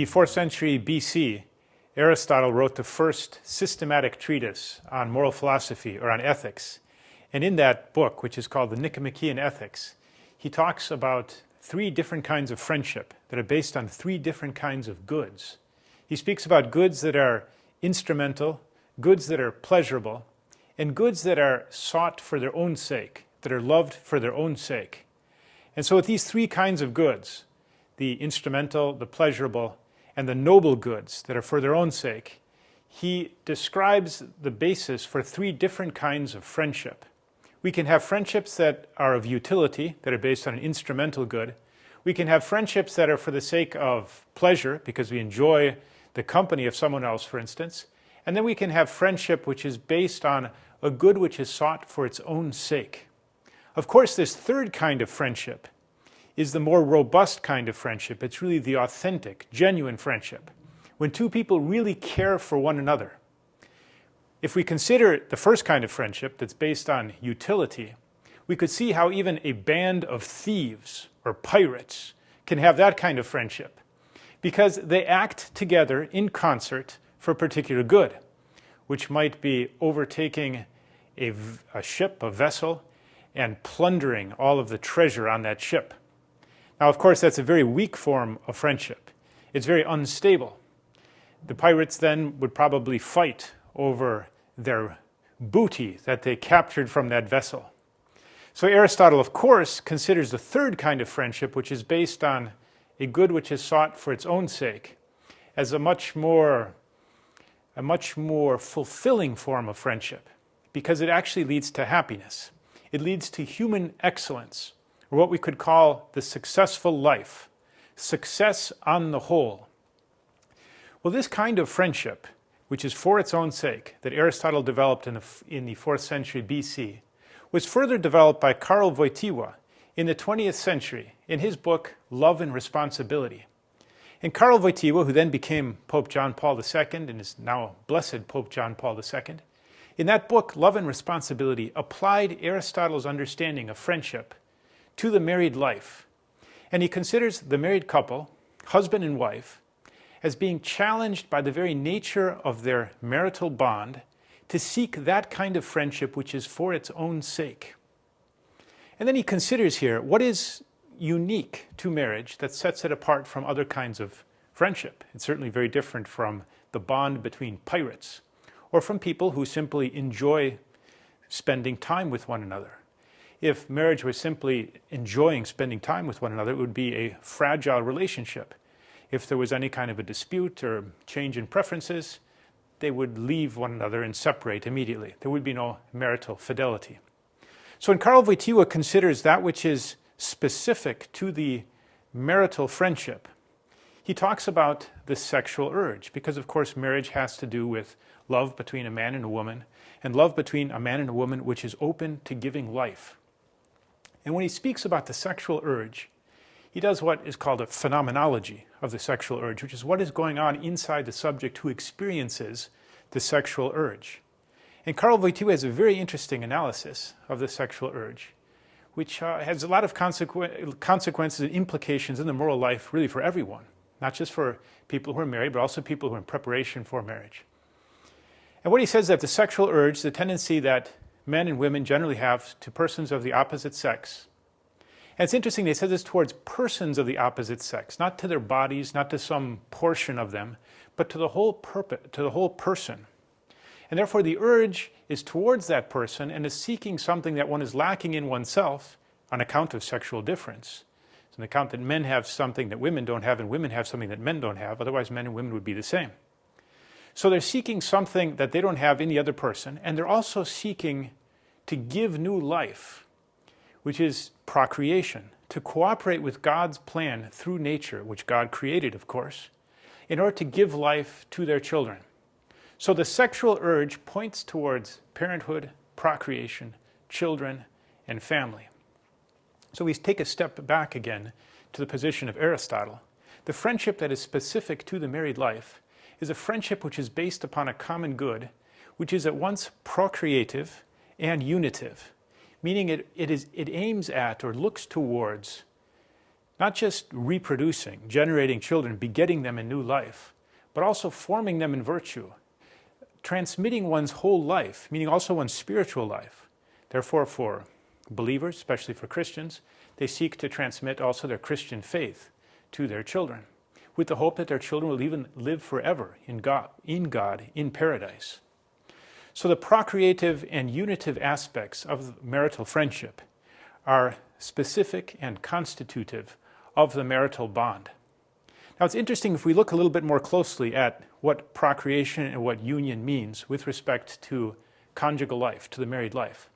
the 4th century BC, Aristotle wrote the first systematic treatise on moral philosophy or on ethics. And in that book, which is called the Nicomachean Ethics, he talks about 3 different kinds of friendship that are based on 3 different kinds of goods. He speaks about goods that are instrumental, goods that are pleasurable, and goods that are sought for their own sake, that are loved for their own sake. And so with these 3 kinds of goods, the instrumental, the pleasurable, and the noble goods that are for their own sake, he describes the basis for 3 different kinds of friendship. We can have friendships that are of utility, that are based on an instrumental good. We can have friendships that are for the sake of pleasure, because we enjoy the company of someone else, for instance. And then we can have friendship which is based on a good which is sought for its own sake. Of course, this 3rd kind of friendship is the more robust kind of friendship. It's really the authentic, genuine friendship, when 2 people really care for one another. If we consider the first kind of friendship that's based on utility, we could see how even a band of thieves or pirates can have that kind of friendship, because they act together in concert for a particular good, which might be overtaking a ship, a vessel, and plundering all of the treasure on that ship. Now, of course, that's a very weak form of friendship. It's very unstable. The pirates then would probably fight over their booty that they captured from that vessel. So Aristotle, of course, considers the 3rd kind of friendship, which is based on a good which is sought for its own sake, as a much more fulfilling form of friendship, because it actually leads to happiness. It leads to human excellence, or what we could call the successful life, success on the whole. Well, this kind of friendship, which is for its own sake, that Aristotle developed in the 4th century BC, was further developed by Karol Wojtyla in the 20th century in his book, Love and Responsibility. And Karol Wojtyla, who then became Pope John Paul II and is now Blessed Pope John Paul II, in that book, Love and Responsibility, applied Aristotle's understanding of friendship to the married life. And he considers the married couple, husband and wife, as being challenged by the very nature of their marital bond to seek that kind of friendship which is for its own sake. And then he considers here what is unique to marriage that sets it apart from other kinds of friendship. It's certainly very different from the bond between pirates or from people who simply enjoy spending time with one another. If marriage was simply enjoying spending time with one another, it would be a fragile relationship. If there was any kind of a dispute or change in preferences, they would leave one another and separate immediately. There would be no marital fidelity. So when Karol Wojtyla considers that which is specific to the marital friendship, he talks about the sexual urge, because of course marriage has to do with love between a man and a woman, and love between a man and a woman which is open to giving life. And when he speaks about the sexual urge, he does what is called a phenomenology of the sexual urge, which is what is going on inside the subject who experiences the sexual urge. And Karol Wojtyla has a very interesting analysis of the sexual urge, which has a lot of consequences and implications in the moral life, really for everyone, not just for people who are married, but also people who are in preparation for marriage. And what he says is that the sexual urge, the tendency that men and women generally have to persons of the opposite sex. And it's interesting, they said this towards persons of the opposite sex, not to their bodies, not to some portion of them, but to the whole person. And therefore the urge is towards that person and is seeking something that one is lacking in oneself on account of sexual difference. It's an account that men have something that women don't have and women have something that men don't have, otherwise men and women would be the same. So they're seeking something that they don't have in the other person, and they're also seeking to give new life, which is procreation, to cooperate with God's plan through nature, which God created, of course, in order to give life to their children. So the sexual urge points towards parenthood, procreation, children, and family. So we take a step back again to the position of Aristotle. The friendship that is specific to the married life is a friendship which is based upon a common good, which is at once procreative and unitive, meaning it aims at or looks towards not just reproducing, generating children, begetting them in new life, but also forming them in virtue, transmitting one's whole life, meaning also one's spiritual life. Therefore, for believers, especially for Christians, they seek to transmit also their Christian faith to their children, with the hope that their children will even live forever in God, in paradise. So the procreative and unitive aspects of marital friendship are specific and constitutive of the marital bond. Now it's interesting if we look a little bit more closely at what procreation and what union means with respect to conjugal life, to the married life.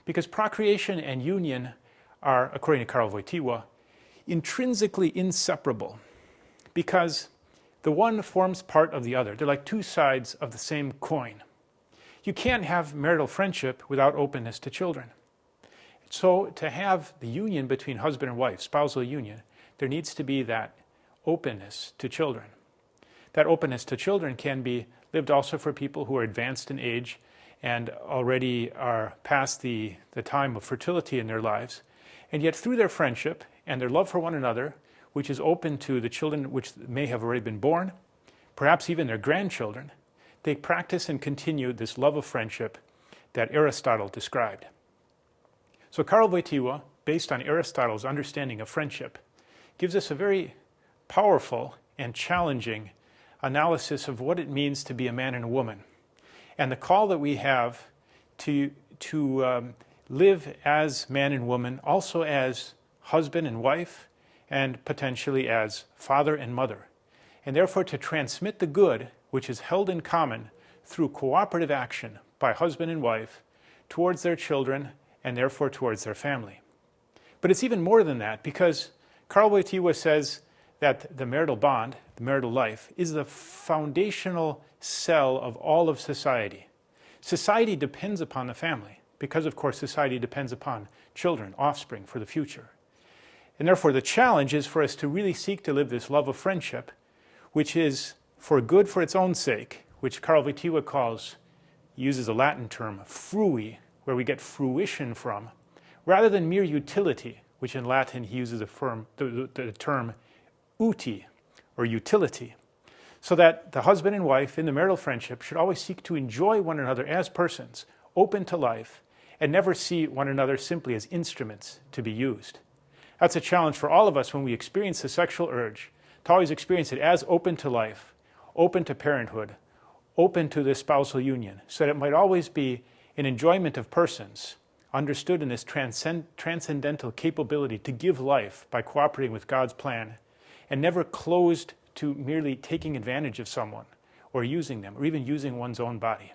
Because procreation and union are, according to Karol Wojtyla, intrinsically inseparable, because the one forms part of the other. They're like two sides of the same coin. You can't have marital friendship without openness to children. So to have the union between husband and wife, spousal union, there needs to be that openness to children. That openness to children can be lived also for people who are advanced in age and already are past the time of fertility in their lives, and yet through their friendship and their love for one another, which is open to the children which may have already been born, perhaps even their grandchildren, they practice and continue this love of friendship that Aristotle described. So Karol Wojtyla, based on Aristotle's understanding of friendship, gives us a very powerful and challenging analysis of what it means to be a man and a woman, and the call that we have to live as man and woman, also as husband and wife, and potentially as father and mother, and therefore to transmit the good which is held in common through cooperative action by husband and wife towards their children and therefore towards their family. But it's even more than that, because Karol Wojtyla says that the marital bond, the marital life, is the foundational cell of all of society. Society depends upon the family, because of course society depends upon children, offspring for the future. And therefore the challenge is for us to really seek to live this love of friendship, which is for good for its own sake, which Karol Wojtyla uses a Latin term, frui, where we get fruition from, rather than mere utility, which in Latin he uses the term uti, or utility. So that the husband and wife in the marital friendship should always seek to enjoy one another as persons, open to life, and never see one another simply as instruments to be used. That's a challenge for all of us when we experience the sexual urge, to always experience it as open to life, open to parenthood, open to the spousal union, so that it might always be an enjoyment of persons, understood in this transcendental capability to give life by cooperating with God's plan, and never closed to merely taking advantage of someone, or using them, or even using one's own body.